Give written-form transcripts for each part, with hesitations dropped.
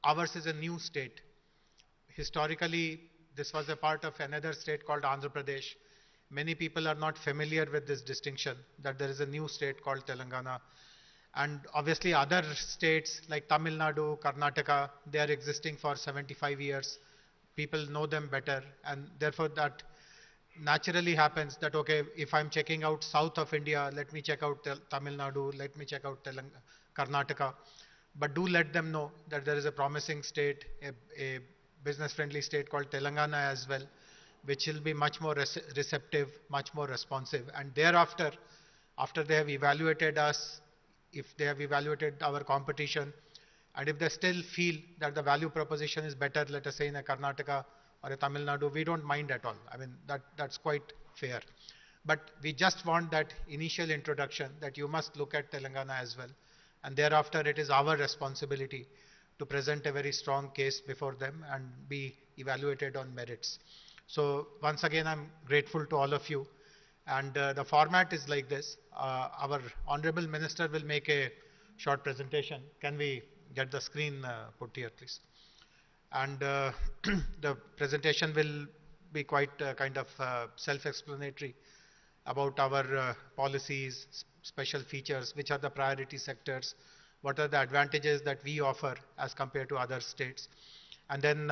ours is a new state. Historically, this was a part of another state called Andhra Pradesh. Many people are not familiar with this distinction that there is a new state called Telangana. And obviously other states like Tamil Nadu, Karnataka, they are existing for 75 years. People know them better, and therefore that naturally happens that, okay, if I'm checking out south of India, let me check out Tamil Nadu, let me check out Karnataka. But do let them know that there is a promising state, a business-friendly state called Telangana as well, which will be much more receptive, much more responsive. And thereafter, after they have evaluated us, if they have evaluated our competition, and if they still feel that the value proposition is better, let us say in a Karnataka or a Tamil Nadu, we don't mind at all. I mean, that's quite fair. But we just want that initial introduction that you must look at Telangana as well. And thereafter, it is our responsibility to present a very strong case before them and be evaluated on merits. So once again, I'm grateful to all of you. And the format is like this. Our Honorable Minister will make a short presentation. Can we get the screen put here, please? And the presentation will be quite kind of self-explanatory about our policies, special features, which are the priority sectors, what are the advantages that we offer as compared to other states. And then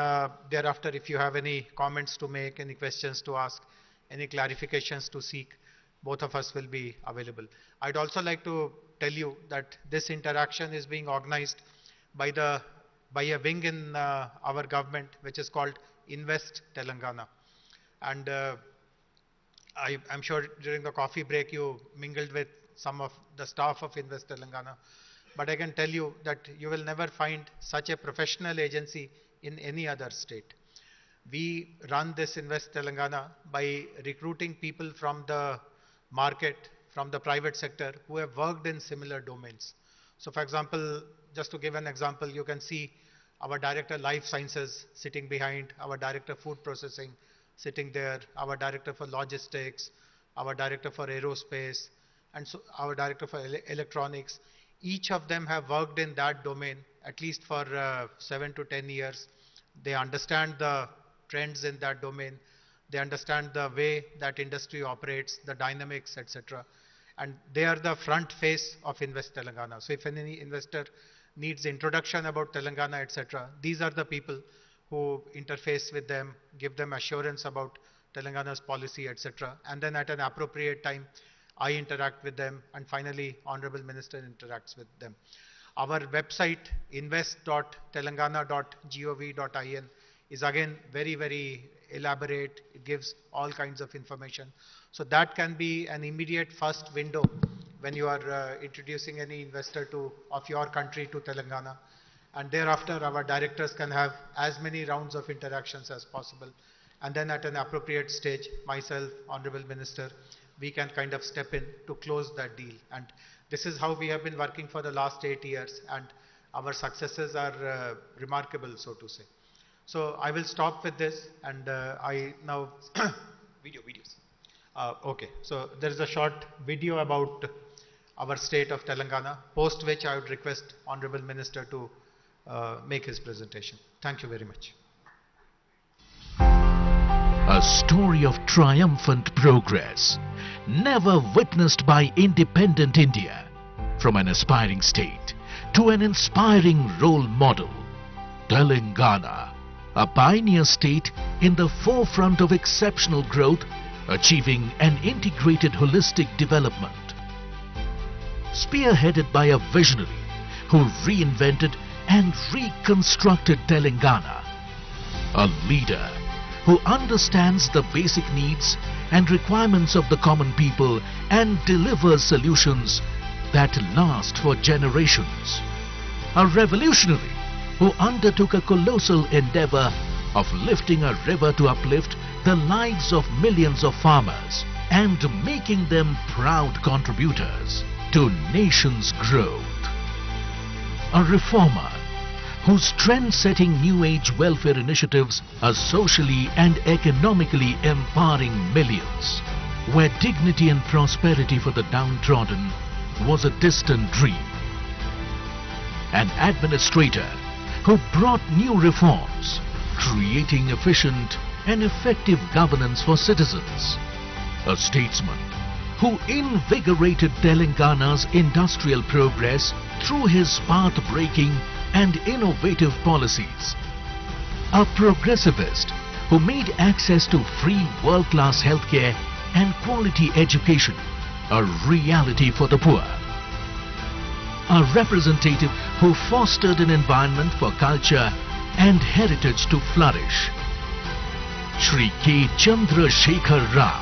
thereafter, if you have any comments to make, any questions to ask, any clarifications to seek, both of us will be available. I'd also like to tell you that this interaction is being organized by a wing in our government, which is called Invest Telangana. And I'm sure during the coffee break you mingled with some of the staff of Invest Telangana. But I can tell you that you will never find such a professional agency in any other state. We run this Invest Telangana by recruiting people from the market, from the private sector, who have worked in similar domains. So for example, just to give an example, you can see our Director Life Sciences sitting behind, our Director Food Processing sitting there, our Director for Logistics, our Director for Aerospace, and so our Director for Electronics. Each of them have worked in that domain at least for 7 to 10 years. They understand the trends in that domain. They understand the way that industry operates, the dynamics, etc. And they are the front face of Invest Telangana. So if any investor needs introduction about Telangana, etc., these are the people who interface with them, give them assurance about Telangana's policy, etc. And then at an appropriate time, I interact with them, and finally, Honorable Minister interacts with them. Our website, invest.telangana.gov.in, is again very, very elaborate. It gives all kinds of information. So that can be an immediate first window when you are introducing any investor of your country to Telangana. And thereafter, our directors can have as many rounds of interactions as possible. And then at an appropriate stage, myself, Honorable Minister, we can kind of step in to close that deal. And this is how we have been working for the last 8 years, and our successes are remarkable, so to say. So I will stop with this, and I now videos. Okay, so there is a short video about our state of Telangana, post which I would request Honorable Minister to make his presentation. Thank you very much. A story of triumphant progress, never witnessed by independent India. From an aspiring state to an inspiring role model, Telangana, a pioneer state in the forefront of exceptional growth, achieving an integrated holistic development. Spearheaded by a visionary who reinvented and reconstructed Telangana, a leader who understands the basic needs and requirements of the common people and delivers solutions that last for generations. A revolutionary who undertook a colossal endeavor of lifting a river to uplift the lives of millions of farmers and making them proud contributors to nation's growth. A reformer whose trend-setting new age welfare initiatives are socially and economically empowering millions, where dignity and prosperity for the downtrodden was a distant dream. An administrator who brought new reforms, creating efficient and effective governance for citizens. A statesman who invigorated Telangana's industrial progress through his path-breaking and innovative policies. A progressivist who made access to free world-class healthcare and quality education a reality for the poor. A representative who fostered an environment for culture and heritage to flourish. Shri K. Chandra Shekhar Rao,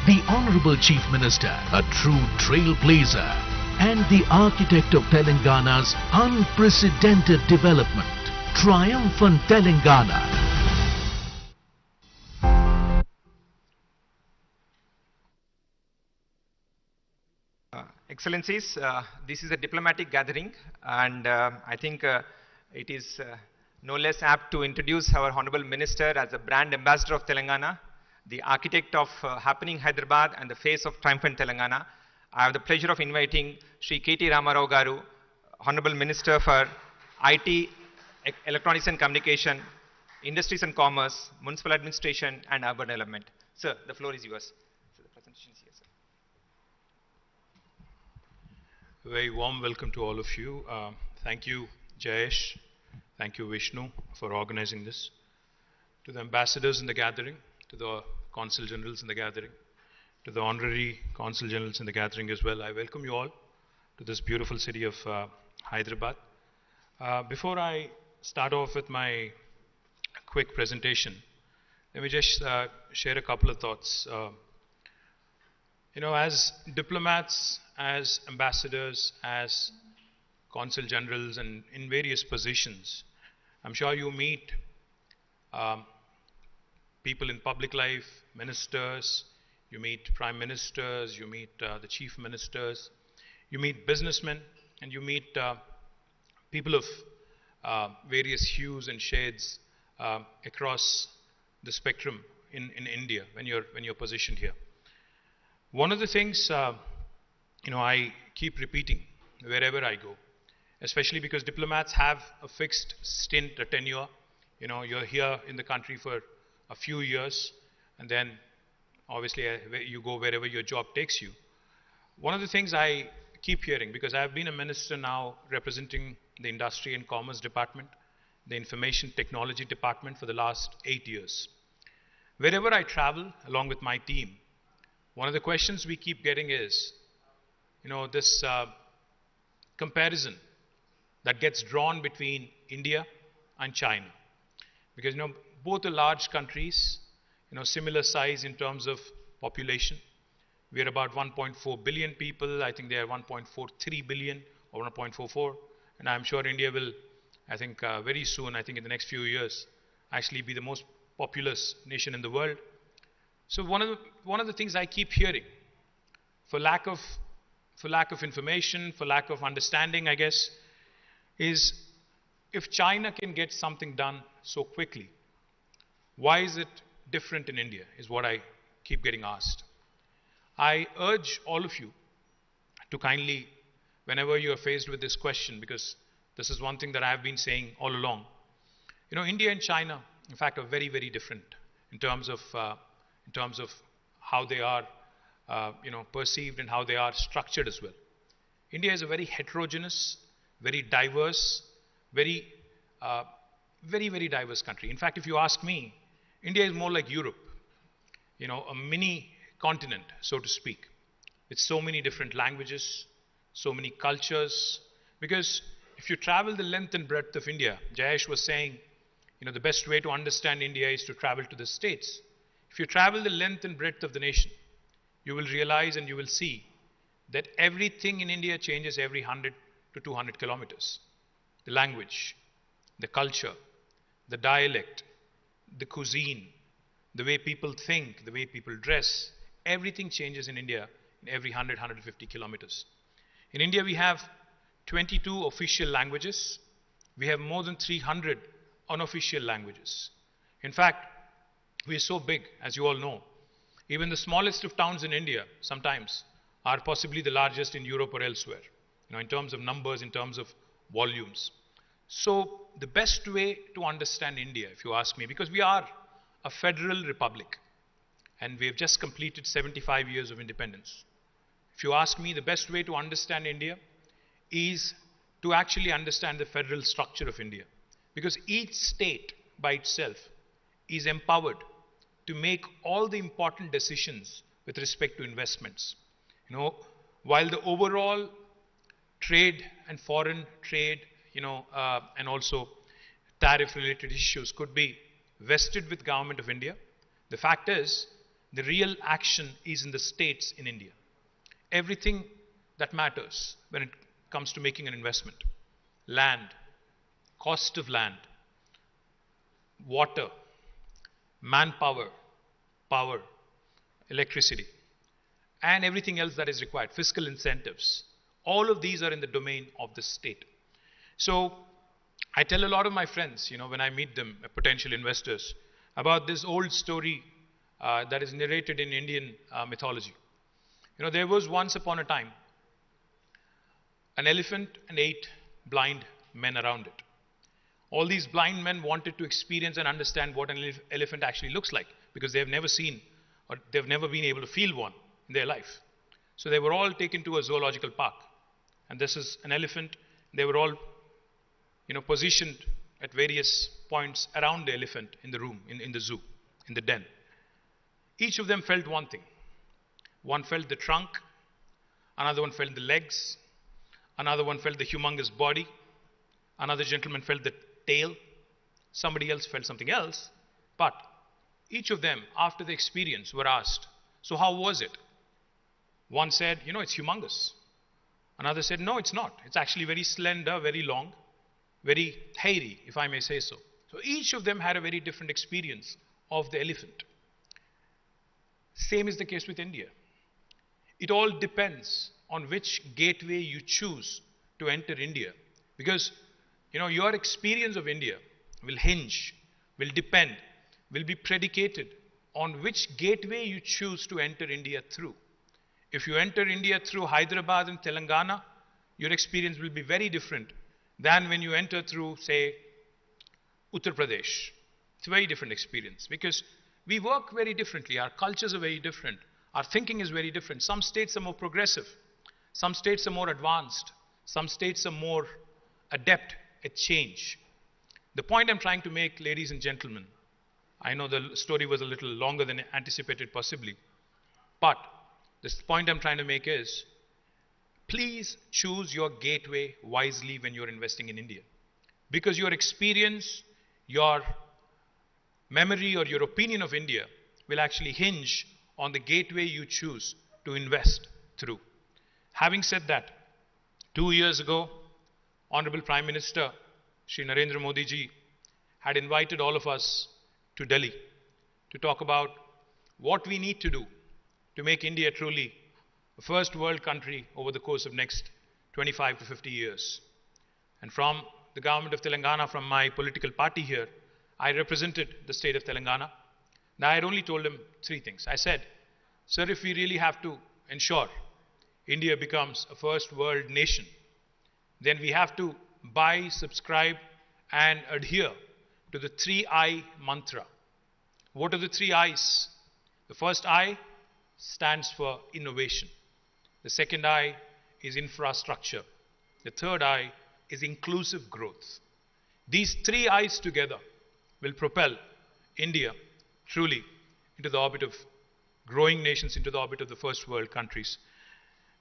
the Honorable Chief Minister, a true trailblazer and the architect of Telangana's unprecedented development. Triumphant Telangana. Excellencies, this is a diplomatic gathering, and I think it is no less apt to introduce our Honorable Minister as a brand ambassador of Telangana, the architect of happening Hyderabad and the face of triumphant Telangana. I have the pleasure of inviting Shri KT Ramarao Garu, Honorable Minister for IT, Electronics and Communication, Industries and Commerce, Municipal Administration and Urban Development. Sir, the floor is yours. So the presentation is here, sir. A very warm welcome to all of you. Thank you, Jayesh. Thank you, Vishnu, for organizing this. To the ambassadors in the gathering, to the consul generals in the gathering, to the honorary consul generals in the gathering as well, I welcome you all to this beautiful city of Hyderabad. Before I start off with my quick presentation, let me just share a couple of thoughts. As diplomats, as ambassadors, as consul generals, and in various positions, I'm sure you meet people in public life, ministers, you meet prime ministers, you meet the chief ministers, you meet businessmen, and you meet people of various hues and shades across the spectrum in India when you're positioned here. One of the things I keep repeating wherever I go, especially because diplomats have a fixed stint, a tenure. You're here in the country for a few years, and then obviously you go wherever your job takes you. One of the things I keep hearing, because I've been a minister now representing the Industry and Commerce Department, the Information Technology Department for the last 8 years. Wherever I travel along with my team, one of the questions we keep getting is, this comparison that gets drawn between India and China. Because, both are large countries, similar size in terms of population. We're about 1.4 billion people. I think they are 1.43 billion or 1.44. And I'm sure India will, I think very soon, I think in the next few years, actually be the most populous nation in the world. So one of the things I keep hearing, for lack of information, for lack of understanding, I guess, is if China can get something done so quickly, why is it different in India, is what I keep getting asked. I urge all of you to kindly, whenever you are faced with this question, because this is one thing that I have been saying all along, India and China, in fact, are very, very different in terms of how they are, perceived and how they are structured as well. India is a very heterogeneous, very diverse, very, very diverse country. In fact, if you ask me, India is more like Europe, a mini continent, so to speak, with so many different languages, so many cultures. Because if you travel the length and breadth of India, Jayesh was saying, the best way to understand India is to travel to the States. If you travel the length and breadth of the nation, you will realize and you will see that everything in India changes every 100 to 200 kilometers. The language, the culture, the dialect, the cuisine, the way people think, the way people dress, everything changes in India in every 100, 150 kilometers. In India, we have 22 official languages. We have more than 300 unofficial languages. In fact, we are so big, as you all know. Even the smallest of towns in India sometimes are possibly the largest in Europe or elsewhere, in terms of numbers, in terms of volumes. So the best way to understand India, if you ask me, because we are a federal republic and we have just completed 75 years of independence. If you ask me, the best way to understand India is to actually understand the federal structure of India. Because each state by itself is empowered to make all the important decisions with respect to investments. You know, while the overall trade and foreign trade, and also tariff-related issues could be vested with Government of India, the fact is the real action is in the states in India. Everything that matters when it comes to making an investment, land, cost of land, water, manpower, power, electricity, and everything else that is required, fiscal incentives, all of these are in the domain of the state. So I tell a lot of my friends, when I meet them, potential investors, about this old story that is narrated in Indian mythology. There was once upon a time an elephant and 8 blind men around it. All these blind men wanted to experience and understand what an elephant actually looks like, because they have never seen or they've never been able to feel one in their life. So they were all taken to a zoological park, and this is an elephant. They were all positioned at various points around the elephant in the room, in the zoo, in the den. Each of them felt one thing. One felt the trunk, another one felt the legs, another one felt the humongous body, another gentleman felt the tail, somebody else felt something else, but each of them, after the experience, were asked, so how was it? One said, it's humongous. Another said, no, it's not. It's actually very slender, very long, very hairy, if I may say so. So each of them had a very different experience of the elephant. Same is the case with India. It all depends on which gateway you choose to enter India. Because, your experience of India will hinge, will depend, will be predicated on which gateway you choose to enter India through. If you enter India through Hyderabad and Telangana, your experience will be very different than when you enter through, say, Uttar Pradesh. It's a very different experience because we work very differently. Our cultures are very different. Our thinking is very different. Some states are more progressive. Some states are more advanced. Some states are more adept at change. The point I'm trying to make, ladies and gentlemen, I know the story was a little longer than anticipated possibly, but this point I'm trying to make is, please choose your gateway wisely when you're investing in India. Because your experience, your memory or your opinion of India will actually hinge on the gateway you choose to invest through. Having said that, 2 years ago, Honorable Prime Minister Shri Narendra Modi ji had invited all of us to Delhi to talk about what we need to do to make India truly a first world country over the course of next 25 to 50 years. And from the government of Telangana, from my political party here, I represented the state of Telangana. Now I had only told him 3 things. I said, sir, if we really have to ensure India becomes a first world nation, then we have to buy, subscribe and adhere to the 3I mantra. What are the 3 I's? The first I stands for innovation. The second I is infrastructure. The third I is inclusive growth. These 3 I's together will propel India truly into the orbit of growing nations, into the orbit of the first world countries.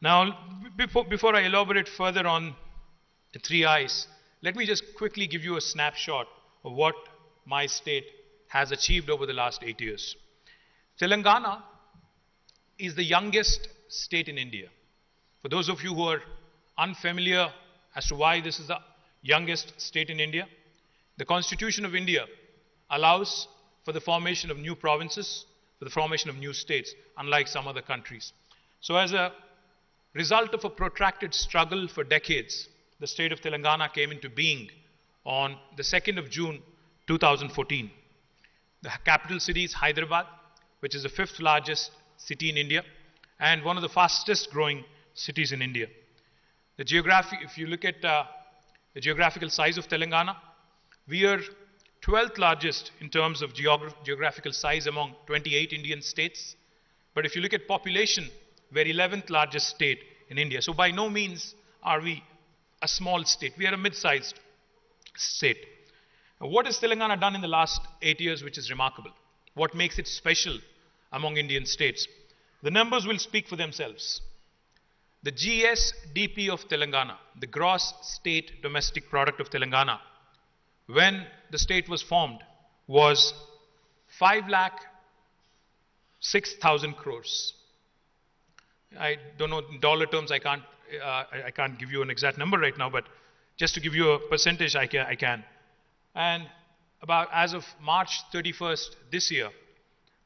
Now, before I elaborate further on the 3 I's, let me just quickly give you a snapshot of what my state has achieved over the last 8 years. Telangana is the youngest state in India. For those of you who are unfamiliar as to why this is the youngest state in India, the Constitution of India allows for the formation of new provinces, for the formation of new states, unlike some other countries. So as a result of a protracted struggle for decades, the state of Telangana came into being on the 2nd of June 2014. The capital city is Hyderabad, which is the 5th largest city in India and one of the fastest growing cities in India. The geography, if you look at the geographical size of Telangana. We are 12th largest in terms of geographical size among 28 Indian states. But if you look at population, we're 11th largest state in India. So by no means are we a small state. We are a mid-sized state. Now, what has Telangana done in the last 8 years which is remarkable? What makes it special among Indian states? The numbers will speak for themselves. The GSDP of Telangana, the gross state domestic product of Telangana, when the state was formed, was 5,06,000 crores. I don't know in dollar terms. I can't give you an exact number right now, but just to give you a percentage, I can. And about as of March 31st this year,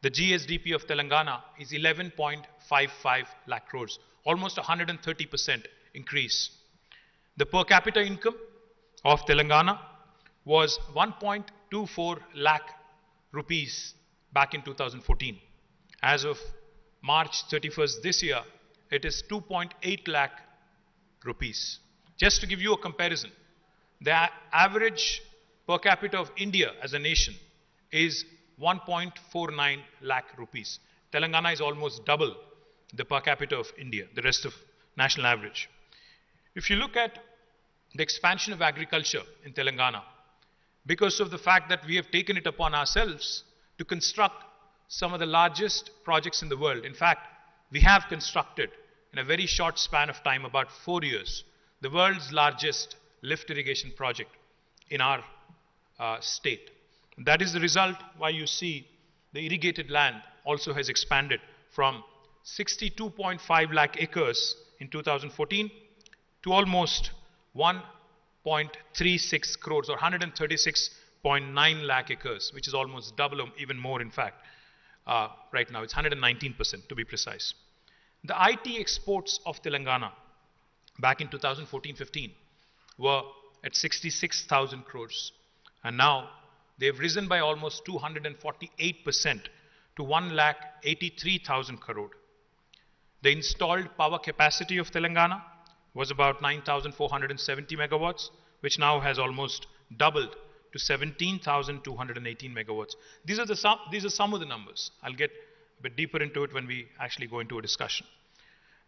the GSDP of Telangana is 11.55 lakh crores, almost 130% increase. The per capita income of Telangana was 1.24 lakh rupees back in 2014. As of March 31st this year, it is 2.8 lakh rupees. Just to give you a comparison, the average per capita of India as a nation is 1.49 lakh rupees. Telangana is almost double the per capita of India, the rest of national average. If you look at the expansion of agriculture in Telangana, because of the fact that we have taken it upon ourselves to construct some of the largest projects in the world. In fact, we have constructed in a very short span of time, about 4 years, the world's largest lift irrigation project in our state. That is the result why you see the irrigated land also has expanded from 62.5 lakh acres in 2014 to almost 1.36 crores or 136.9 lakh acres, which is almost double or even more in fact. Right now it's 119% to be precise. The IT exports of Telangana back in 2014-15 were at 66,000 crores, and now they've risen by almost 248% to 1,83,000 crore. The installed power capacity of Telangana was about 9,470 megawatts, which now has almost doubled to 17,218 megawatts. These are some of the numbers. I'll get a bit deeper into it when we actually go into a discussion.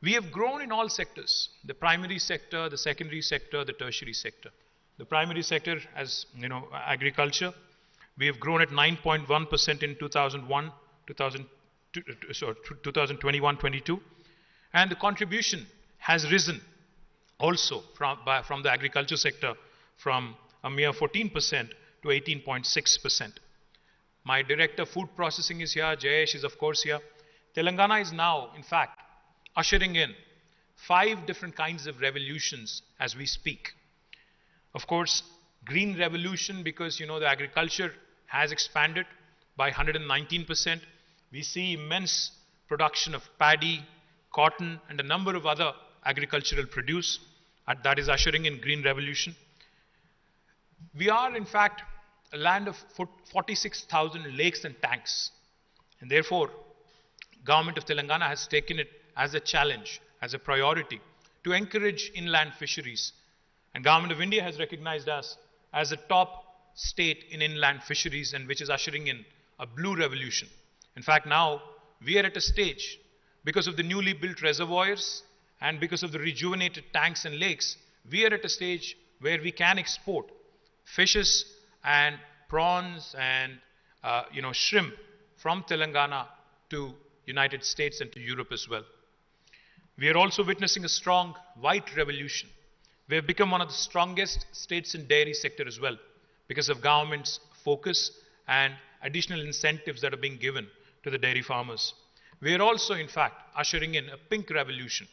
We have grown in all sectors: the primary sector, the secondary sector, the tertiary sector. The primary sector, as you know, agriculture, we have grown at 9.1% in 2021-22, and the contribution has risen also from the agriculture sector from a mere 14% to 18.6%. My director food processing is here, Jayesh is of course here. Telangana is now, in fact, ushering in 5 different kinds of revolutions as we speak. Of course, green revolution, because you know the agriculture has expanded by 119%. We see immense production of paddy, cotton, and a number of other agricultural produce. That is ushering in green revolution. We are, in fact, a land of 46,000 lakes and tanks. And therefore, government of Telangana has taken it as a challenge, as a priority, to encourage inland fisheries. And government of India has recognized us as a top state in inland fisheries, and which is ushering in a blue revolution. In fact, now we are at a stage, because of the newly built reservoirs and because of the rejuvenated tanks and lakes, we are at a stage where we can export fishes and prawns and shrimp from Telangana to United States and to Europe as well. We are also witnessing a strong white revolution. We have become one of the strongest states in dairy sector as well, because of government's focus and additional incentives that are being given to the dairy farmers. We are also, in fact, ushering in a pink revolution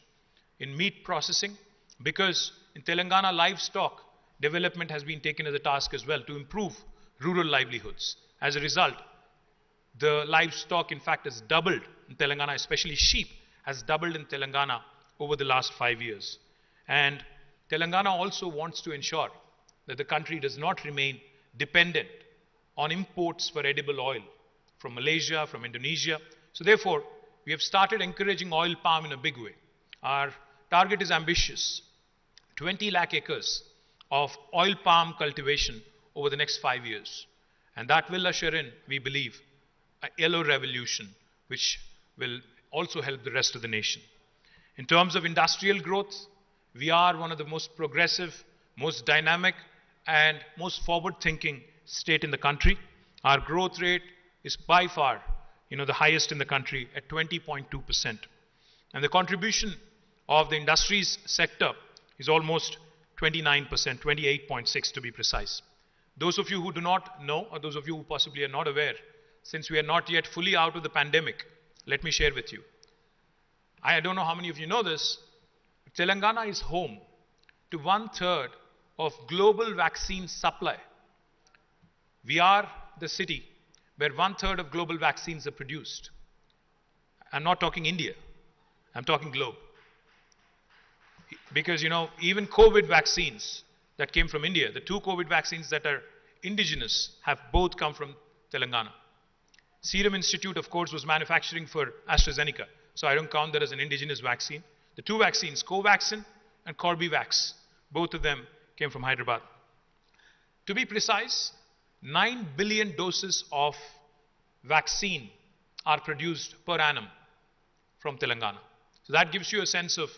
in meat processing, because in Telangana, livestock development has been taken as a task as well to improve rural livelihoods. As a result, the livestock, in fact, has doubled in Telangana, especially sheep, has doubled in Telangana over the last 5 years. And Telangana also wants to ensure that the country does not remain dependent on imports for edible oil from Malaysia, from Indonesia. So therefore, we have started encouraging oil palm in a big way. Our target is ambitious: 20 lakh acres of oil palm cultivation over the next 5 years. And that will usher in, we believe, a yellow revolution, which will also help the rest of the nation. In terms of industrial growth, we are one of the most progressive, most dynamic, and most forward-thinking state in the country. Our growth rate is by far, the highest in the country at 20.2%. And the contribution of the industries sector is almost 29%, 28.6 to be precise. Those of you who do not know, or those of you who possibly are not aware, since we are not yet fully out of the pandemic, let me share with you. I don't know how many of you know this, but Telangana is home to 1/3 of global vaccine supply. We are the city where 1/3 of global vaccines are produced. I'm not talking India, I'm talking globe. Because, even COVID vaccines that came from India, the 2 COVID vaccines that are indigenous have both come from Telangana. Serum Institute, of course, was manufacturing for AstraZeneca, so I don't count that as an indigenous vaccine. The 2 vaccines, Covaxin and Corbevax, both of them came from Hyderabad. To be precise, 9 billion doses of vaccine are produced per annum from Telangana. So that gives you a sense of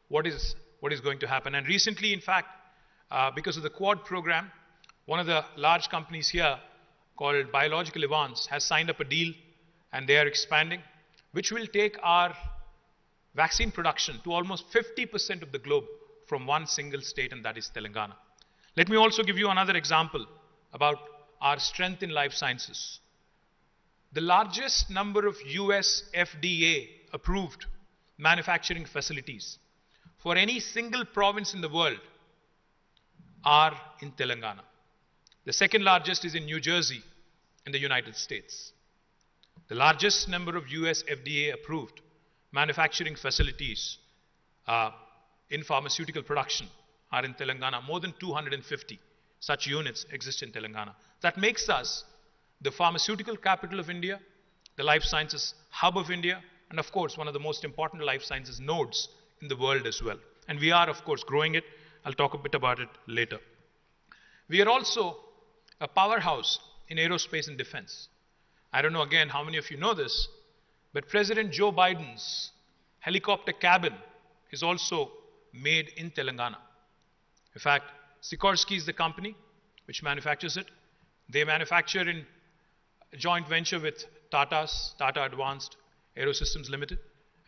what is going to happen. And recently, in fact, because of the Quad program, one of the large companies here called Biological Advance has signed up a deal, and they are expanding, which will take our vaccine production to almost 50% of the globe from one single state, and that is Telangana. Let me also give you another example about our strength in life sciences. The largest number of US FDA approved manufacturing facilities for any single province in the world are in Telangana. The second largest is in New Jersey in the United States. The largest number of US FDA approved manufacturing facilities in pharmaceutical production are in Telangana. More than 250 such units exist in Telangana. That makes us the pharmaceutical capital of India, the life sciences hub of India, and of course one of the most important life sciences nodes in the world as well. And we are, of course, growing it. I'll talk a bit about it later. We are also a powerhouse in aerospace and defense. I don't know again how many of you know this, but President Joe Biden's helicopter cabin is also made in Telangana. In fact, Sikorsky is the company which manufactures it. They manufacture in a joint venture with Tata Advanced Aerosystems Limited,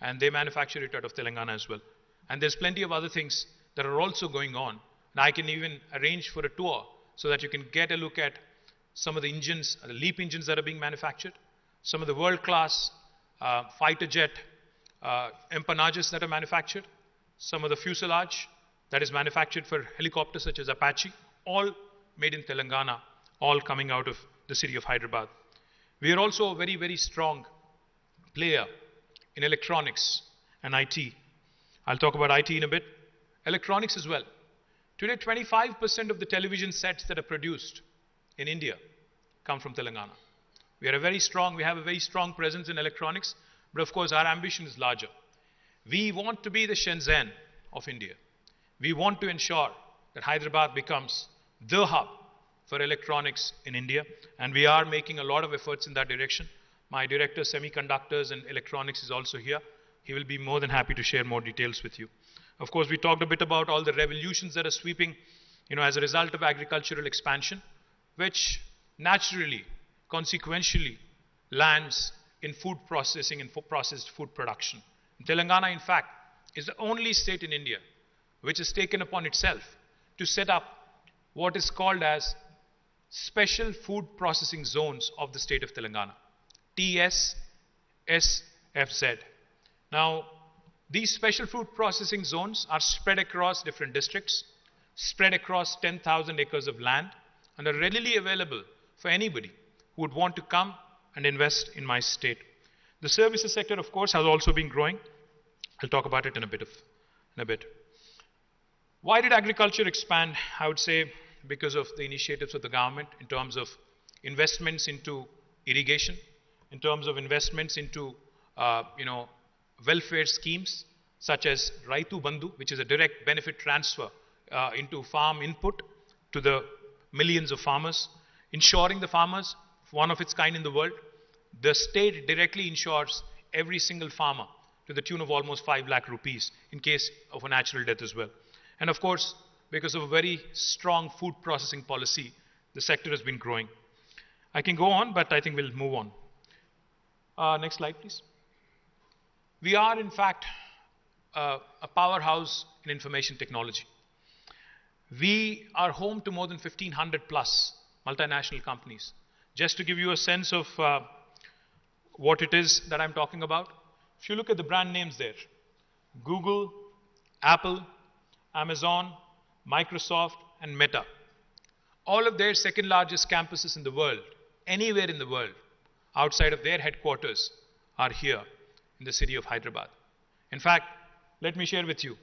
and they manufacture it out of Telangana as well. And there's plenty of other things that are also going on. And I can even arrange for a tour so that you can get a look at some of the engines, the LEAP engines that are being manufactured, some of the world-class fighter jet empennages that are manufactured, some of the fuselage that is manufactured for helicopters such as Apache, all made in Telangana, all coming out of the city of Hyderabad. We are also a very, very strong player in electronics and IT. I'll talk about IT in a bit. Electronics as well. Today, 25% of the television sets that are produced in India come from Telangana. We have a very strong presence in electronics, but of course our ambition is larger. We want to be the Shenzhen of India. We want to ensure that Hyderabad becomes the hub for electronics in India, and we are making a lot of efforts in that direction. My director, Semiconductors and Electronics, is also here. He will be more than happy to share more details with you. Of course, we talked a bit about all the revolutions that are sweeping, as a result of agricultural expansion, which naturally, consequentially, lands in food processing and processed food production. Telangana, in fact, is the only state in India which has taken upon itself to set up what is called as Special Food Processing Zones of the state of Telangana, TSSFZ. Now, these special food processing zones are spread across different districts, spread across 10,000 acres of land, and are readily available for anybody who would want to come and invest in my state. The services sector, of course, has also been growing. I'll talk about it in a bit. Why did agriculture expand? I would say because of the initiatives of the government in terms of investments into irrigation, in terms of investments into welfare schemes such as Raitu Bandhu, which is a direct benefit transfer into farm input, to the millions of farmers, insuring the farmers, one of its kind in the world. The state directly insures every single farmer to the tune of almost 5 lakh rupees in case of a natural death as well. And of course, because of a very strong food processing policy, the sector has been growing. I can go on, but I think we'll move on. Next slide, please. We are, in fact, a powerhouse in information technology. We are home to more than 1,500 plus multinational companies. Just to give you a sense of what it is that I'm talking about, if you look at the brand names there, Google, Apple, Amazon, Microsoft, and Meta, all of their second largest campuses in the world, anywhere in the world, outside of their headquarters, are here in the city of Hyderabad. In fact, let me share with you,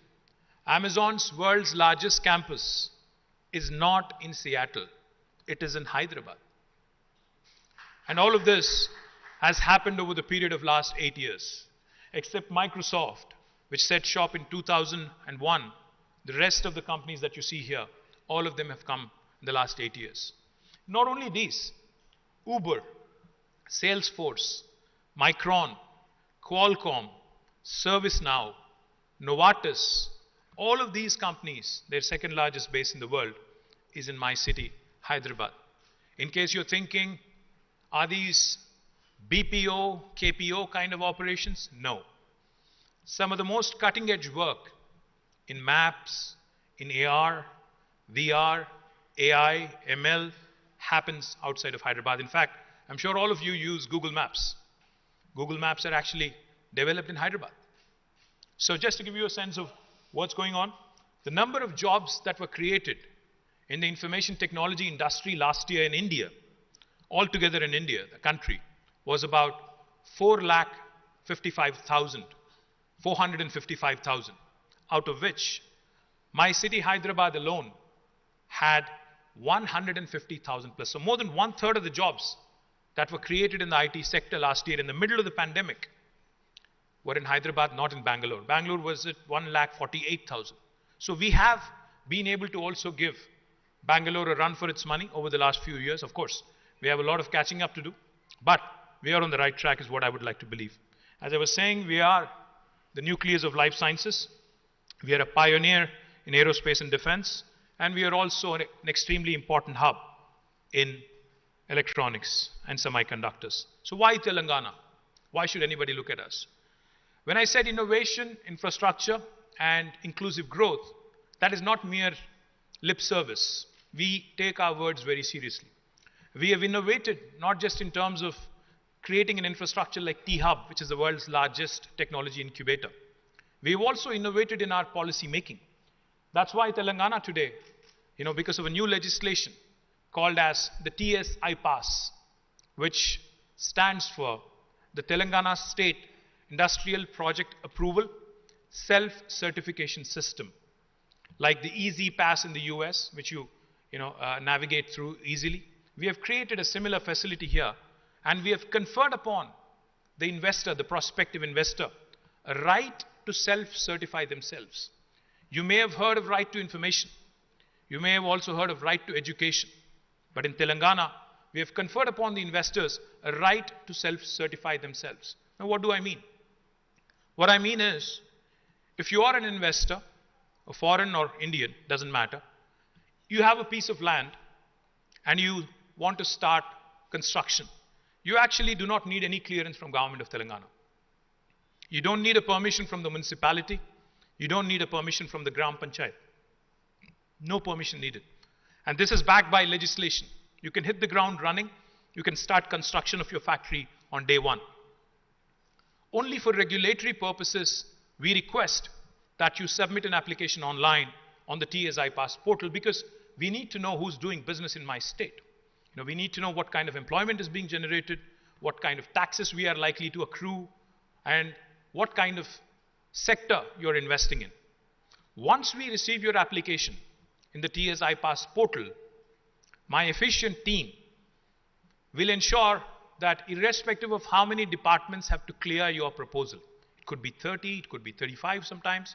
Amazon's world's largest campus is not in Seattle, it is in Hyderabad. And all of this has happened over the period of last 8 years. Except Microsoft, which set shop in 2001, the rest of the companies that you see here, all of them have come in the last 8 years. Not only these, Uber, Salesforce, Micron, Qualcomm, ServiceNow, Novartis, all of these companies, their second largest base in the world is in my city, Hyderabad. In case you're thinking, are these BPO, KPO kind of operations? No. Some of the most cutting edge work in maps, in AR, VR, AI, ML happens outside of Hyderabad. In fact, I'm sure all of you use Google Maps. Google Maps are actually developed in Hyderabad. So just to give you a sense of what's going on, the number of jobs that were created in the information technology industry last year in India, altogether in India, the country, was about 455,000, out of which my city, Hyderabad alone, had 150,000 plus. So more than 1/3 of the jobs that were created in the IT sector last year in the middle of the pandemic were in Hyderabad, not in Bangalore. Bangalore was at 148,000. So we have been able to also give Bangalore a run for its money over the last few years. Of course, we have a lot of catching up to do, but we are on the right track is what I would like to believe. As I was saying, we are the nucleus of life sciences. We are a pioneer in aerospace and defense, and we are also an extremely important hub in electronics and semiconductors. So why Telangana? Why should anybody look at us? When I said innovation, infrastructure, and inclusive growth, that is not mere lip service. We take our words very seriously. We have innovated not just in terms of creating an infrastructure like T-Hub, which is the world's largest technology incubator. We've also innovated in our policy making. That's why Telangana today, because of a new legislation called as the TSI Pass, which stands for the Telangana State Industrial Project Approval Self-Certification System. Like the Easy Pass in the US, which you navigate through easily. We have created a similar facility here, and we have conferred upon the investor, the prospective investor, a right to self-certify themselves. You may have heard of right to information. You may have also heard of right to education. But in Telangana, we have conferred upon the investors a right to self-certify themselves. Now, what do I mean? What I mean is, if you are an investor, a foreign or Indian, doesn't matter, you have a piece of land and you want to start construction. You actually do not need any clearance from government of Telangana. You don't need a permission from the municipality. You don't need a permission from the Gram Panchayat. No permission needed. And this is backed by legislation. You can hit the ground running. You can start construction of your factory on day one. Only for regulatory purposes, we request that you submit an application online on the TSI Pass portal, because we need to know who's doing business in my state. We need to know what kind of employment is being generated, what kind of taxes we are likely to accrue, and what kind of sector you're investing in. Once we receive your application in the TSI Pass portal, my efficient team will ensure that irrespective of how many departments have to clear your proposal, it could be 30, it could be 35 sometimes,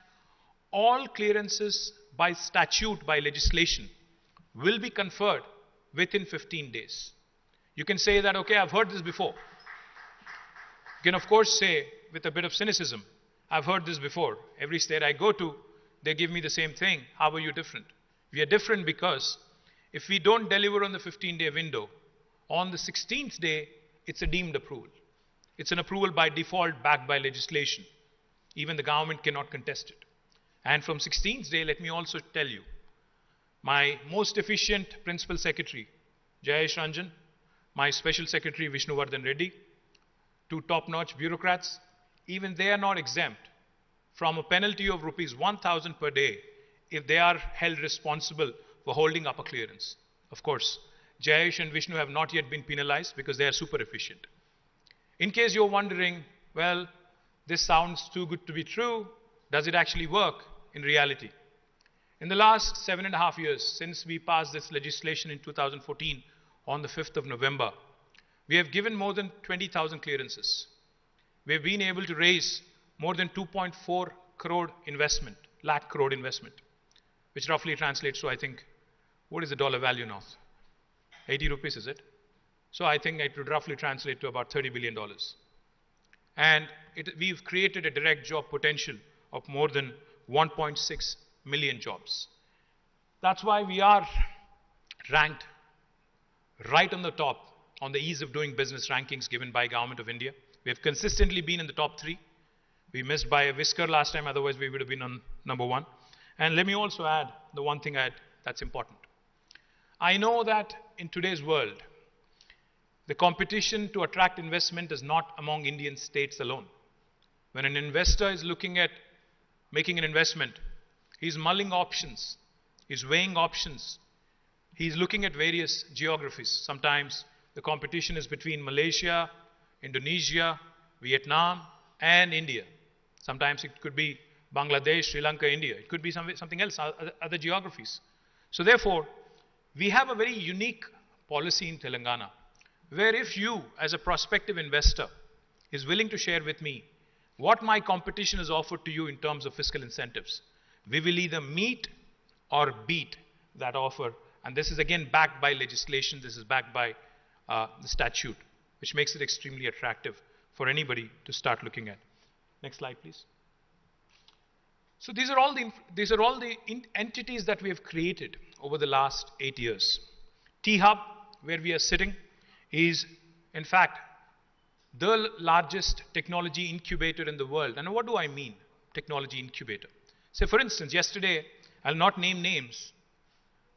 all clearances by statute, by legislation, will be conferred within 15 days. You can say that, okay, I've heard this before. You can, of course, say with a bit of cynicism, I've heard this before. Every state I go to, they give me the same thing. How are you different? We are different because if we don't deliver on the 15-day window, on the 16th day, it's a deemed approval. It's an approval by default backed by legislation. Even the government cannot contest it. And from 16th day, let me also tell you, my most efficient principal secretary, Jayesh Ranjan, my special secretary, Vishnuvardhan Reddy, two top-notch bureaucrats, even they are not exempt from a penalty of rupees 1,000 per day if they are held responsible for holding up a clearance. Of course, Jayesh and Vishnu have not yet been penalized because they are super efficient. In case you're wondering, well, this sounds too good to be true, does it actually work in reality? In the last 7.5 years, since we passed this legislation in 2014 on the 5th of November, we have given more than 20,000 clearances. We have been able to raise more than 2.4 crore investment, lakh crore investment, which roughly translates to, I think, what is the dollar value now? 80 rupees, is it? So I think it would roughly translate to about $30 billion. And we've created a direct job potential of more than 1.6 million jobs. That's why we are ranked right on the top on the ease of doing business rankings given by Government of India. We have consistently been in the top 3. We missed by a whisker last time, otherwise we would have been on number 1. And let me also add the one thing that's important. I know that in today's world, the competition to attract investment is not among Indian states alone. When an investor is looking at making an investment, he's mulling options, he's weighing options, he's looking at various geographies. Sometimes the competition is between Malaysia, Indonesia, Vietnam, and India. Sometimes it could be Bangladesh, Sri Lanka, India. It could be something else, other geographies. So therefore, we have a very unique policy in Telangana, where if you, as a prospective investor, is willing to share with me what my competition has offered to you in terms of fiscal incentives, we will either meet or beat that offer. And this is again backed by legislation, this is backed by the statute, which makes it extremely attractive for anybody to start looking at. Next slide, please. So these are all the entities that we have created over the last 8 years. T-Hub, where we are sitting, is in fact the largest technology incubator in the world. And what do I mean, technology incubator? Say for instance, yesterday, I'll not name names,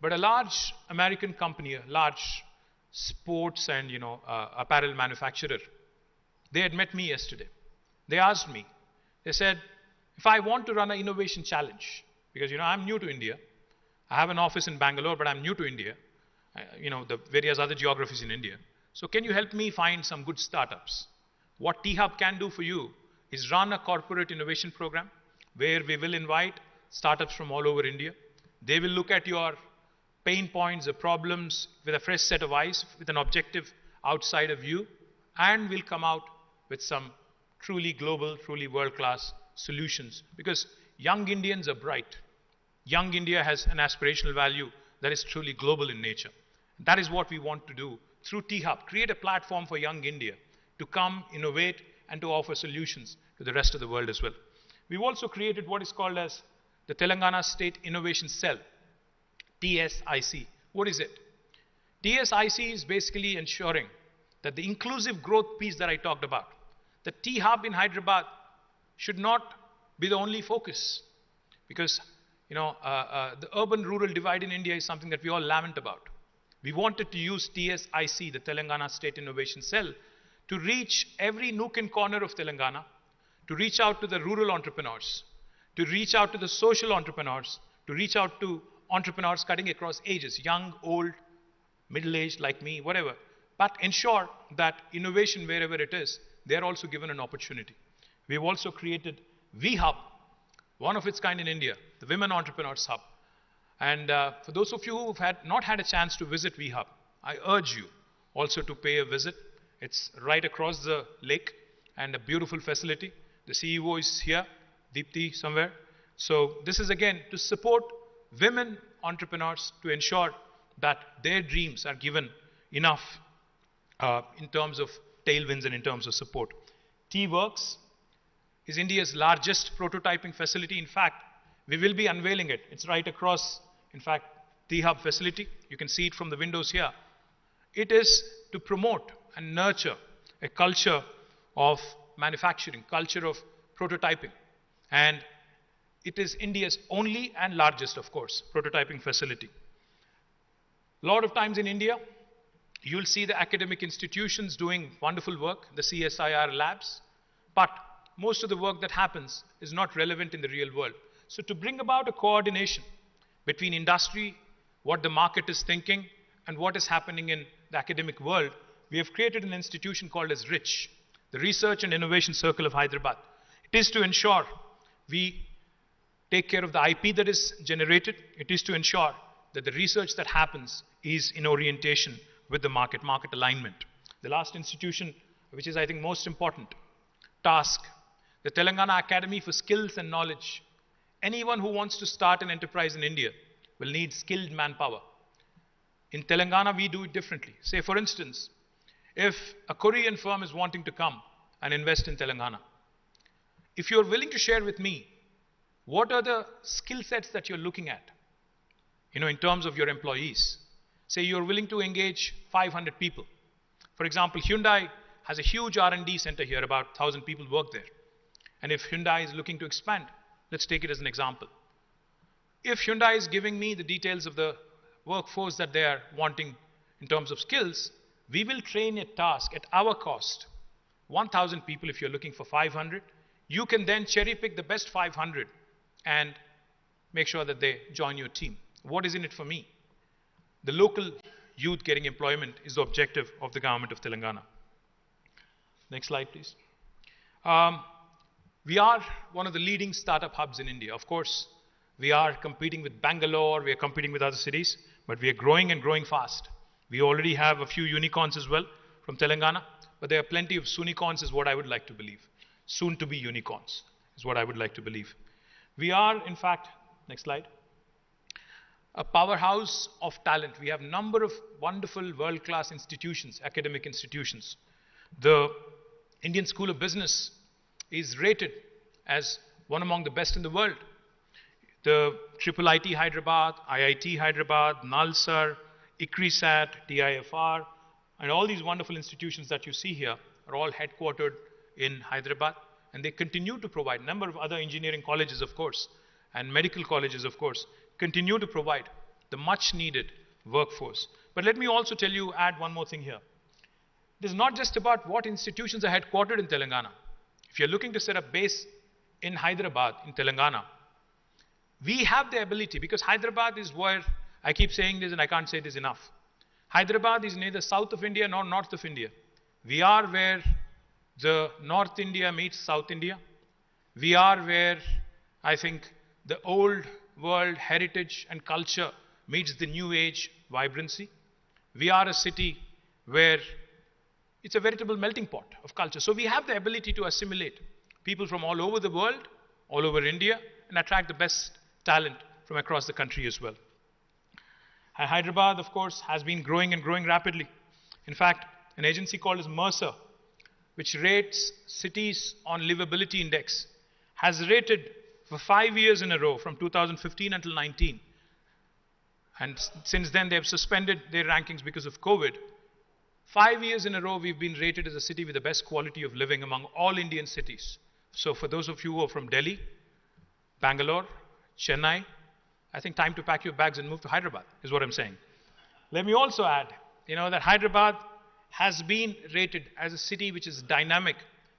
but a large American company, a large sports and apparel manufacturer, they had met me yesterday. They asked me, they said, if I want to run an innovation challenge, because I'm new to India, I have an office in Bangalore, but I'm new to India, the various other geographies in India. So can you help me find some good startups? What T-Hub can do for you is run a corporate innovation program where we will invite startups from all over India. They will look at your pain points, the problems with a fresh set of eyes, with an objective outside of you, and will come out with some truly global, truly world-class solutions. Because young Indians are bright. Young India has an aspirational value that is truly global in nature. That is what we want to do through T-Hub, create a platform for young India to come, innovate, and to offer solutions to the rest of the world as well. We've also created what is called as the Telangana State Innovation Cell, TSIC. What is it? TSIC is basically ensuring that the inclusive growth piece that I talked about, the T-Hub in Hyderabad should not be the only focus, because the urban-rural divide in India is something that we all lament about. We wanted to use TSIC, the Telangana State Innovation Cell, to reach every nook and corner of Telangana, to reach out to the rural entrepreneurs, to reach out to the social entrepreneurs, to reach out to entrepreneurs cutting across ages, young, old, middle-aged like me, whatever, but ensure that innovation wherever it is, they're also given an opportunity. We've also created V-Hub, one of its kind in India, the Women Entrepreneurs Hub. And for those of you who have not had a chance to visit V-Hub, I urge you also to pay a visit. It's right across the lake and a beautiful facility. The CEO is here, Deepthi somewhere. So this is again to support women entrepreneurs to ensure that their dreams are given enough in terms of tailwinds and in terms of support. T-Works is India's largest prototyping facility. In fact, we will be unveiling it. It's right across, in fact, T-Hub facility. You can see it from the windows here. It is to promote and nurture a culture of manufacturing, culture of prototyping. And it is India's only and largest, of course, prototyping facility. A lot of times in India, you'll see the academic institutions doing wonderful work, the CSIR labs, but most of the work that happens is not relevant in the real world. So to bring about a coordination between industry, what the market is thinking, and what is happening in the academic world, we have created an institution called as RICH, the Research and Innovation Circle of Hyderabad. It is to ensure we take care of the IP that is generated. It is to ensure that the research that happens is in orientation with the market alignment. The last institution, which is I think most important, TASK, the Telangana Academy for Skills and Knowledge. Anyone who wants to start an enterprise in India will need skilled manpower. In Telangana, we do it differently. Say, for instance, if a Korean firm is wanting to come and invest in Telangana, if you're willing to share with me, what are the skill sets that you're looking at, in terms of your employees? Say you're willing to engage 500 people. For example, Hyundai has a huge R&D center here, about 1,000 people work there. And if Hyundai is looking to expand, let's take it as an example. If Hyundai is giving me the details of the workforce that they are wanting in terms of skills, we will train a task at our cost. 1,000 people if you're looking for 500. You can then cherry pick the best 500 and make sure that they join your team. What is in it for me? The local youth getting employment is the objective of the government of Telangana. Next slide, please. We are one of the leading startup hubs in India. Of course, we are competing with Bangalore, we are competing with other cities, but we are growing and growing fast. We already have a few unicorns as well from Telangana, but there are plenty of soonicorns is what I would like to believe. Soon to be unicorns is what I would like to believe. We are, in fact, next slide, a powerhouse of talent. We have a number of wonderful world-class institutions, academic institutions. The Indian School of Business is rated as one among the best in the world. The IIIT Hyderabad, IIT Hyderabad, NALSAR, ICRISAT, TIFR, and all these wonderful institutions that you see here are all headquartered in Hyderabad, and they continue to provide a number of other engineering colleges, of course, and medical colleges, of course, continue to provide the much needed workforce. But let me also tell you, add one more thing here. It is not just about what institutions are headquartered in Telangana. If you're looking to set up base in Hyderabad, in Telangana, we have the ability, because Hyderabad is where, I keep saying this and I can't say this enough. Hyderabad is neither south of India nor north of India. We are where the North India meets South India. We are where, I think, the old world heritage and culture meets the new age vibrancy. We are a city where it's a veritable melting pot of culture. So we have the ability to assimilate people from all over the world, all over India, and attract the best talent from across the country as well. Hyderabad, of course, has been growing and growing rapidly. In fact, an agency called as Mercer, which rates cities on livability index, has rated for 5 years in a row from 2015 until 19. And since then, they have suspended their rankings because of COVID. 5 years in a row, we've been rated as a city with the best quality of living among all Indian cities. So for those of you who are from Delhi, Bangalore, Chennai, I think time to pack your bags and move to Hyderabad is what I'm saying. Let me also add, that Hyderabad has been rated as a city which is dynamic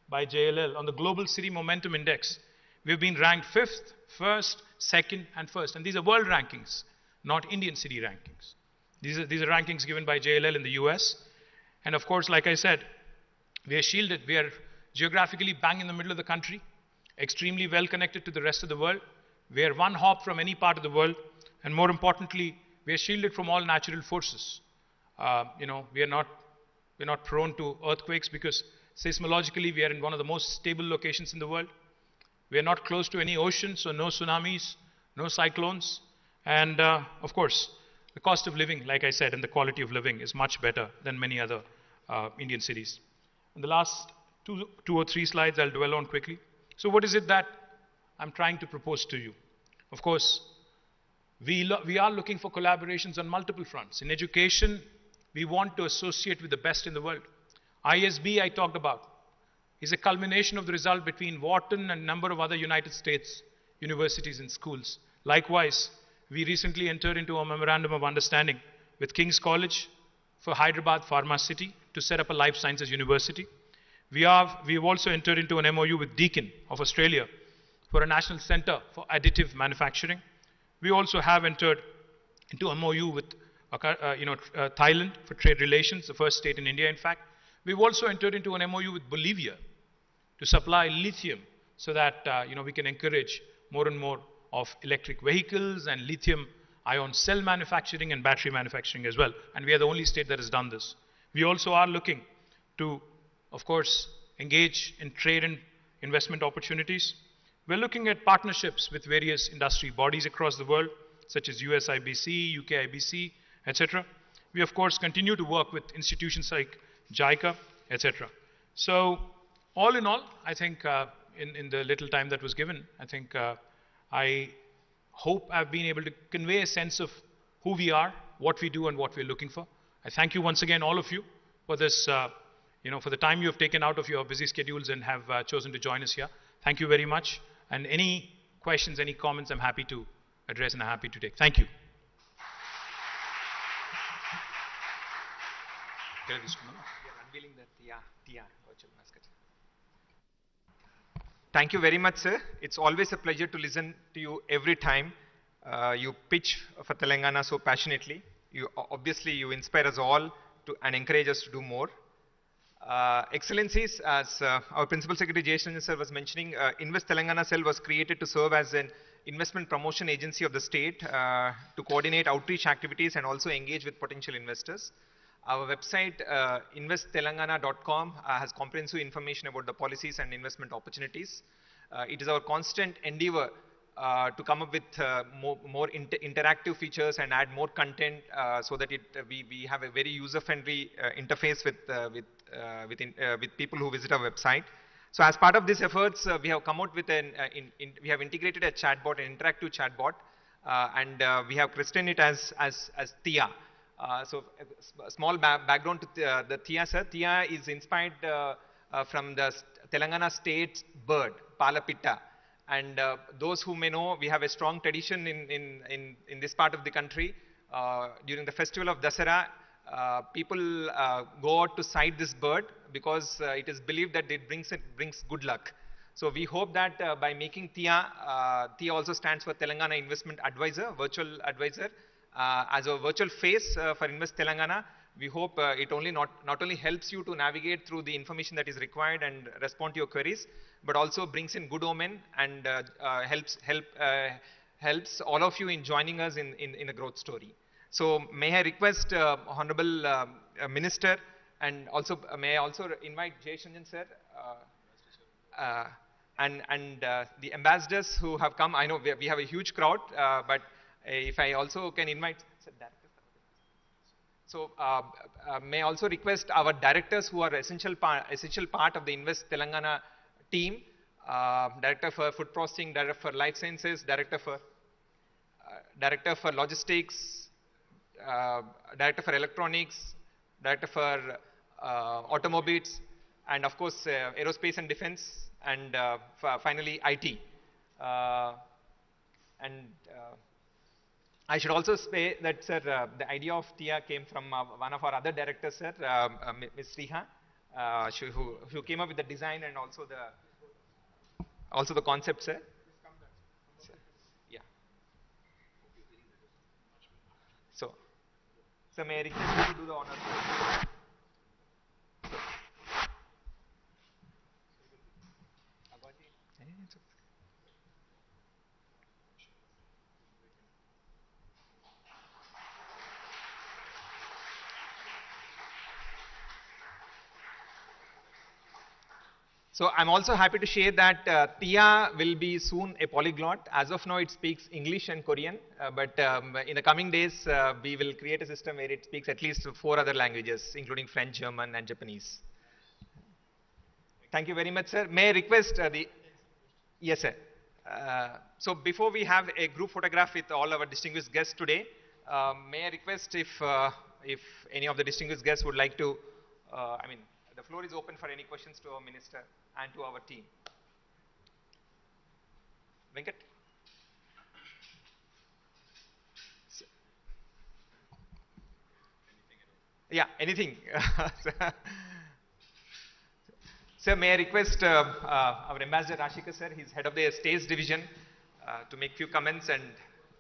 by JLL on the Global City Momentum Index. We've been ranked 5th, 1st, 2nd, and 1st. And these are world rankings, not Indian city rankings. These are rankings given by JLL in the US. And of course, like I said, we are shielded. We are geographically bang in the middle of the country, extremely well connected to the rest of the world. We are one hop from any part of the world. And more importantly, we are shielded from all natural forces. We are not prone to earthquakes because seismologically we are in one of the most stable locations in the world. We are not close to any ocean, so no tsunamis, no cyclones. And of course, the cost of living, like I said, and the quality of living is much better than many other Indian cities. In the last two or three slides, I'll dwell on quickly. So what is it that I'm trying to propose to you? Of course, we are looking for collaborations on multiple fronts. In education, we want to associate with the best in the world. ISB, I talked about, is a culmination of the result between Wharton and a number of other United States universities and schools. Likewise, we recently entered into a memorandum of understanding with King's College for Hyderabad Pharma City to set up a life sciences university. We have also entered into an MOU with Deakin of Australia for a national center for additive manufacturing. We also have entered into a MOU with Thailand for trade relations, the first state in India, in fact. We've also entered into an MOU with Bolivia to supply lithium so that we can encourage more and more of electric vehicles and lithium ion cell manufacturing and battery manufacturing as well. And we are the only state that has done this. We also are looking to, of course, engage in trade and investment opportunities. We're looking at partnerships with various industry bodies across the world, such as USIBC, UKIBC, etc. We, of course, continue to work with institutions like JICA, etc. So, all in all, I think in the little time that was given, I think I hope I've been able to convey a sense of who we are, what we do, and what we're looking for. I thank you once again, all of you, for this, for the time you have taken out of your busy schedules and have chosen to join us here. Thank you very much. And any questions, any comments, I'm happy to address and I'm happy to take. Thank you. We are unveiling the TIA virtual mascot. Thank you very much, sir. It's always a pleasure to listen to you every time you pitch for Telangana so passionately. Obviously, you inspire us all and encourage us to do more. Excellencies, as our Principal Secretary Jason sir was mentioning, Invest Telangana Cell was created to serve as an investment promotion agency of the state to coordinate outreach activities and also engage with potential investors. Our website, investtelangana.com, has comprehensive information about the policies and investment opportunities. It is our constant endeavor to come up with more interactive features and add more content so that we have a very user-friendly interface with people who visit our website. So as part of these efforts, we have come out with we have integrated a chatbot, an interactive chatbot, and we have christened it as TIA. So a small background to the TIA, sir. TIA is inspired from the Telangana state bird, Palapitta. And those who may know, we have a strong tradition in this part of the country. During the festival of Dasara, people go out to sight this bird because it is believed that it brings good luck. So we hope that by making TIA, TIA also stands for Telangana Investment Advisor, virtual advisor. As a virtual face for Invest Telangana, we hope it not only helps you to navigate through the information that is required and respond to your queries, but also brings in good omen and helps all of you in joining us in a growth story. So may I request Honorable Minister, and also may I also invite Jay Shanjan sir and the ambassadors who have come. I know we have a huge crowd, but if I also can invite, so may I also request our directors who are essential part of the Invest Telangana team, Director for Food Processing, Director for Life Sciences, Director for Logistics, Director for Electronics, Director for Automobiles, and of course Aerospace and Defense, and finally IT. I should also say that, sir, the idea of TIA came from one of our other directors, sir, Ms. Riha, who came up with the design and also the concept, sir. Yeah. So may I request you to do the honor? So I'm also happy to share that Tia will be soon a polyglot. As of now, it speaks English and Korean, but in the coming days, we will create a system where it speaks at least 4 other languages, including French, German, and Japanese. Thank you very much, sir. May I request the... Yes, sir. So before we have a group photograph with all our distinguished guests today, may I request if any of the distinguished guests would like to, the floor is open for any questions to our minister and to our team. Venkat? Yeah, anything. Sir, may I request our Ambassador Rashika sir, he's head of the States Division, to make few comments and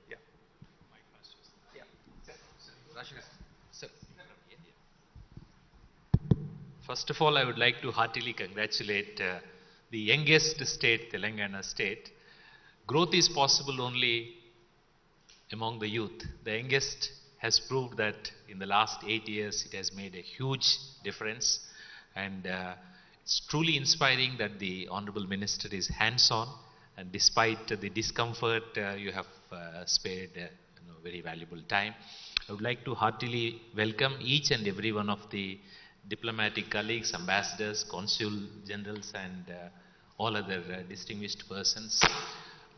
yeah. Yeah. Rashika, sir. First of all, I would like to heartily congratulate the youngest state, Telangana state. Growth is possible only among the youth. The youngest has proved that in the last 8 years it has made a huge difference, and it's truly inspiring that the Honorable Minister is hands-on, and despite the discomfort you have spared very valuable time. I would like to heartily welcome each and every one of the diplomatic colleagues, ambassadors, consul generals, and all other distinguished persons.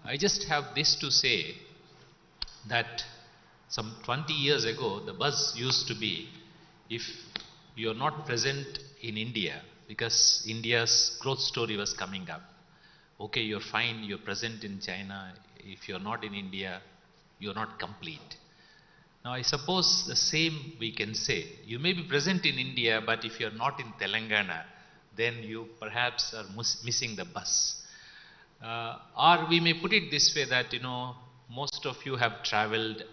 I just have this to say that some 20 years ago, the buzz used to be, if you are not present in India, because India's growth story was coming up. Okay, you're fine, you're present in China. If you're not in India, you're not complete. Now, I suppose the same we can say. You may be present in India, but if you're not in Telangana, then you perhaps are missing the bus. Or we may put it this way that, most of you have traveled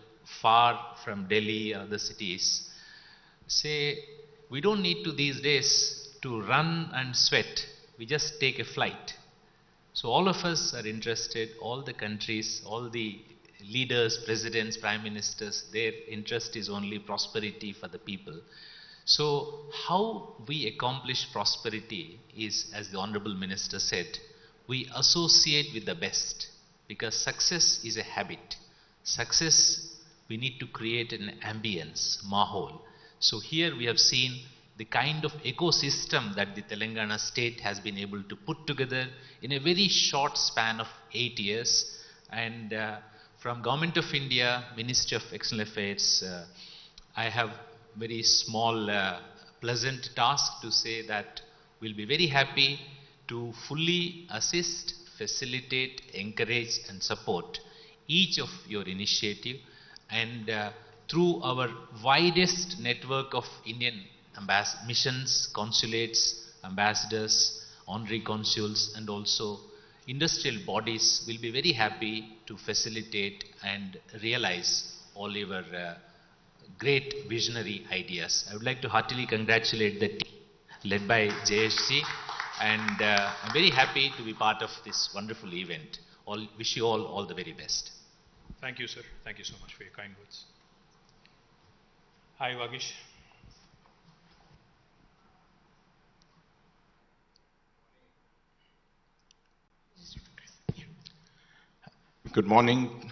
far from Delhi or other cities. Say, we don't need to these days to run and sweat. We just take a flight. So all of us are interested, all the countries, all the leaders, presidents, prime ministers, their interest is only prosperity for the people. So how we accomplish prosperity is, as the Honorable Minister said, we associate with the best, because success is a habit. Success, we need to create an ambience, mahol. So here we have seen the kind of ecosystem that the Telangana state has been able to put together in a very short span of 8 years. And from Government of India, Ministry of External Affairs, I have very small, pleasant task to say that we'll be very happy to fully assist, facilitate, encourage and support each of your initiative, and through our widest network of Indian missions, consulates, ambassadors, honorary consuls, and also industrial bodies, will be very happy to facilitate and realize all your great visionary ideas. I would like to heartily congratulate the team led by JSG, and I'm very happy to be part of this wonderful event. Wish you all the very best. Thank you, sir. Thank you so much for your kind words. Hi, Vagish. Good morning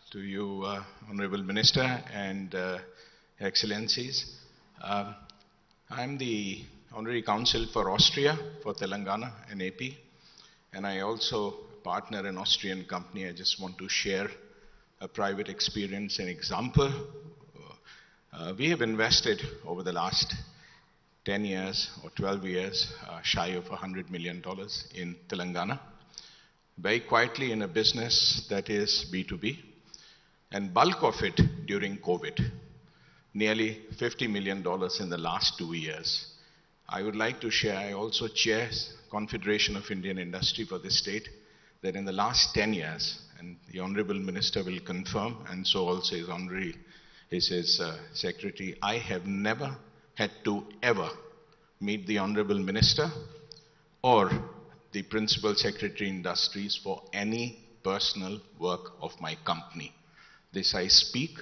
to you, Honorable Minister and Excellencies. I'm the Honorary Counsel for Austria, for Telangana and AP, and I also partner an Austrian company. I just want to share a private experience and example. We have invested over the last 10 years or 12 years, shy of $100 million in Telangana, very quietly in a business that is B2B, and bulk of it during COVID, nearly $50 million in the last 2 years. I would like to share, I also chair Confederation of Indian Industry for this state, that in the last 10 years, and the Honorable Minister will confirm, and so also his Secretary, I have never had to ever meet the Honorable Minister or the Principal Secretary Industries for any personal work of my company. This I speak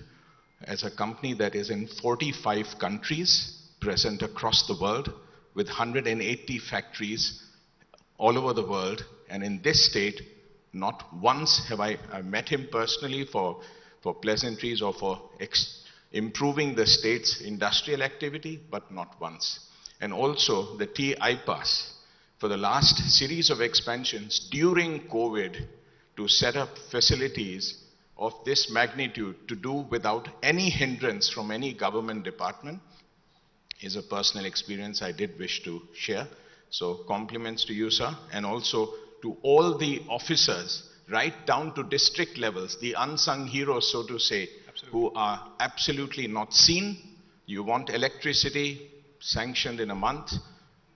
as a company that is in 45 countries, present across the world, with 180 factories all over the world, and in this state, not once have I met him personally for pleasantries or for improving the state's industrial activity, but not once. And also the T-IPAS, for the last series of expansions during COVID, to set up facilities of this magnitude to do without any hindrance from any government department is a personal experience I did wish to share. So compliments to you, sir, and also to all the officers, right down to district levels, the unsung heroes, so to say, who are absolutely not seen. You want electricity sanctioned in a month,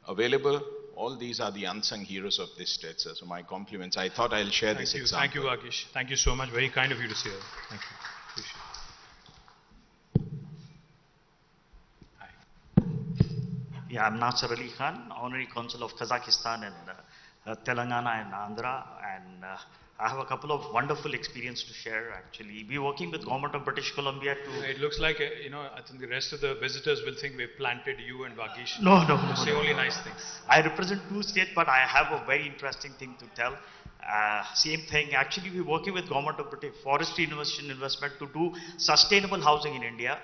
available. All these are the unsung heroes of this state, sir. So my compliments. I thought I'll share this example. Thank you, Vagish. Thank you so much. Very kind of you to say that. Thank you. Appreciate it. Yeah, I'm Nasser Ali Khan, Honorary Consul of Kazakhstan and Telangana and Andhra, and I have a couple of wonderful experiences to share. Actually, we're working with government of British Columbia to. It looks like I think the rest of the visitors will think we've planted you and Vagish. No. Say only nice things. I represent two states, but I have a very interesting thing to tell. Same thing. Actually, we're working with government of British Forestry Investment to do sustainable housing in India,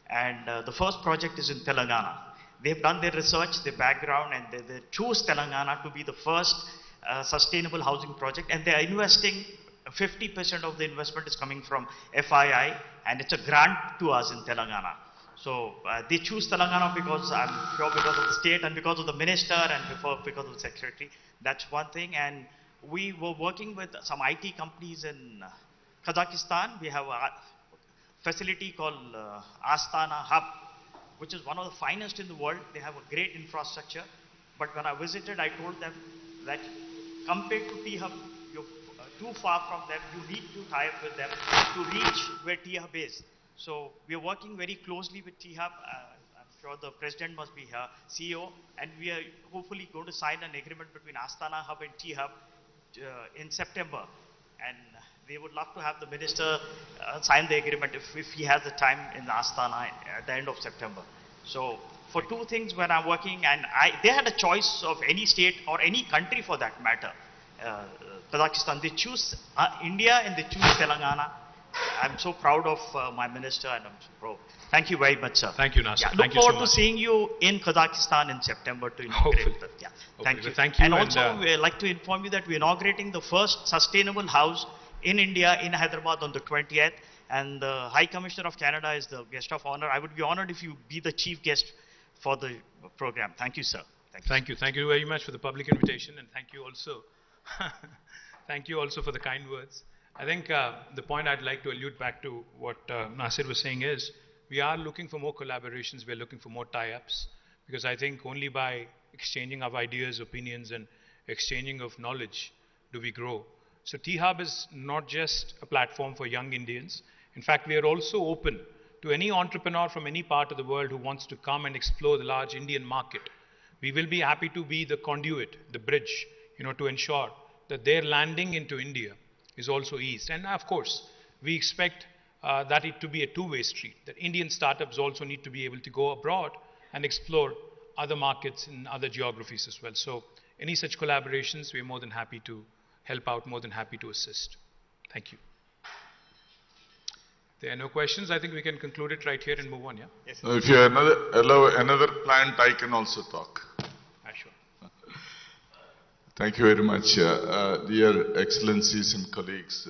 and the first project is in Telangana. They've done their research, their background, and they choose Telangana to be the first sustainable housing project, and they are investing 50% of the investment is coming from FII, and it's a grant to us in Telangana. So they choose Telangana because I'm sure because of the state and because of the minister and because of the secretary. That's one thing. And we were working with some IT companies in Kazakhstan. We have a facility called Astana Hub, which is one of the finest in the world. They have a great infrastructure. But when I visited, I told them that compared to T-Hub, you're too far from them. You need to tie up with them to reach where T-Hub is. So we are working very closely with T-Hub. I'm sure the president must be here, CEO, and we are hopefully going to sign an agreement between Astana Hub and T-Hub in September. And they would love to have the minister sign the agreement if he has the time in Astana at the end of September. So for two things when I'm working, and they had a choice of any state or any country for that matter. Kazakhstan, they choose India and they choose Telangana. I'm so proud of my minister, and I'm so proud. Thank you very much, sir. Thank you, Nasser. Yeah, look forward to seeing you in Kazakhstan in September to inaugurate. Yeah, thank you. Thank you. And also, we'd like to inform you that we're inaugurating the first sustainable house in India, in Hyderabad on the 20th. And the High Commissioner of Canada is the guest of honor. I would be honored if you be the chief guest for the program. Thank you, sir. Thank you. Thank you very much for the public invitation, and thank you also. Thank you also for the kind words. I think the point I'd like to allude back to what Nasir was saying is, we are looking for more collaborations, we're looking for more tie-ups, because I think only by exchanging of ideas, opinions, and exchanging of knowledge do we grow. So T-Hub is not just a platform for young Indians. In fact, we are also open to any entrepreneur from any part of the world who wants to come and explore the large Indian market. We will be happy to be the conduit, the bridge, to ensure that their landing into India is also eased. And of course, we expect that it to be a two-way street, that Indian startups also need to be able to go abroad and explore other markets in other geographies as well. So any such collaborations, we're more than happy to help out, more than happy to assist. Thank you. If there are no questions, I think we can conclude it right here and move on, yeah? Yes. If you allow another plant, I can also talk. Sure. Thank you very much. Dear Excellencies and colleagues,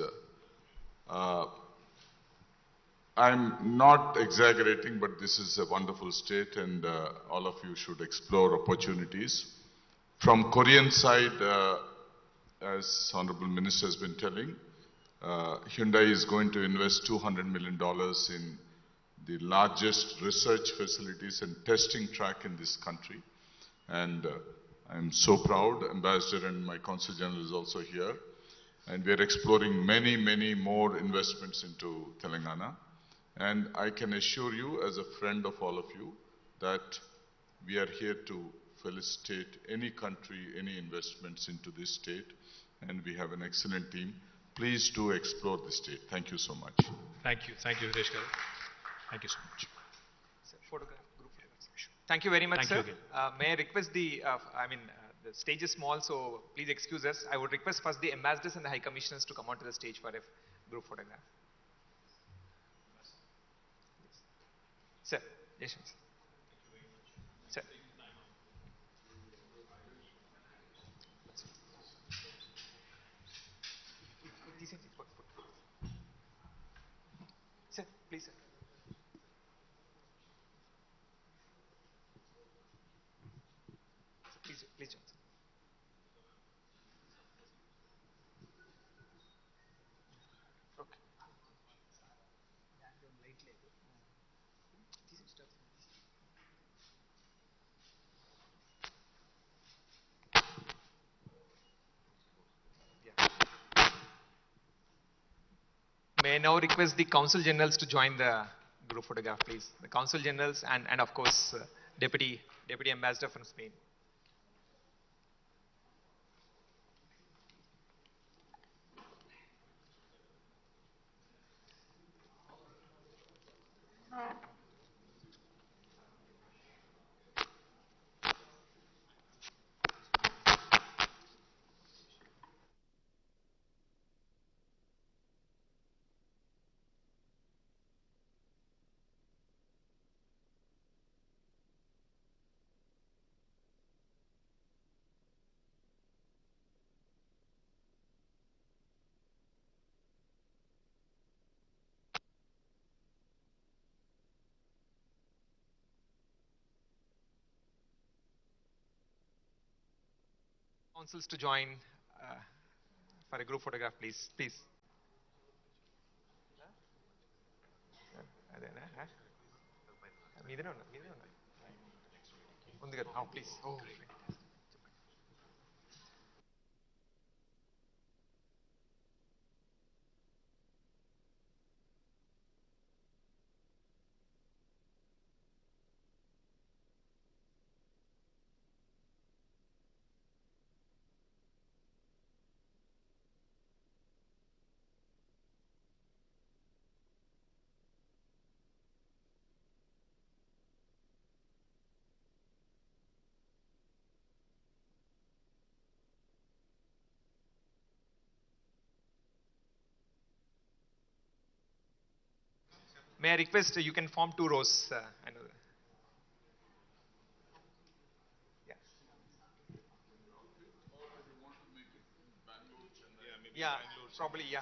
I'm not exaggerating, but this is a wonderful state, and all of you should explore opportunities. From Korean side, as Honorable Minister has been telling, Hyundai is going to invest $200 million in the largest research facilities and testing track in this country. And I'm so proud. Ambassador and my Consul General is also here. And we are exploring many, many more investments into Telangana. And I can assure you, as a friend of all of you, that we are here to felicitate any country, any investments into this state. And we have an excellent team. Please do explore the state. Thank you so much. Thank you. Thank you, Hitesh Garu. Thank you so much. Photograph, group photograph. Thank you very much, sir. Thank you again. May I request the the stage is small, so please excuse us. I would request first the ambassadors and the high commissioners to come onto the stage for a group photograph. Sir, yes, sir. Sir. Sir, please, sir. Please, please, John. Okay. Yeah. May I now request the Council Generals to join the group photograph, please. The Council Generals and of course, Deputy Ambassador from Spain. Councils to join uh, for a group photograph, please. Please. మీదనే ఉన్నా ఉంది కదా please May I request you can form two rows? I know that. Yeah. Yeah, probably, yeah.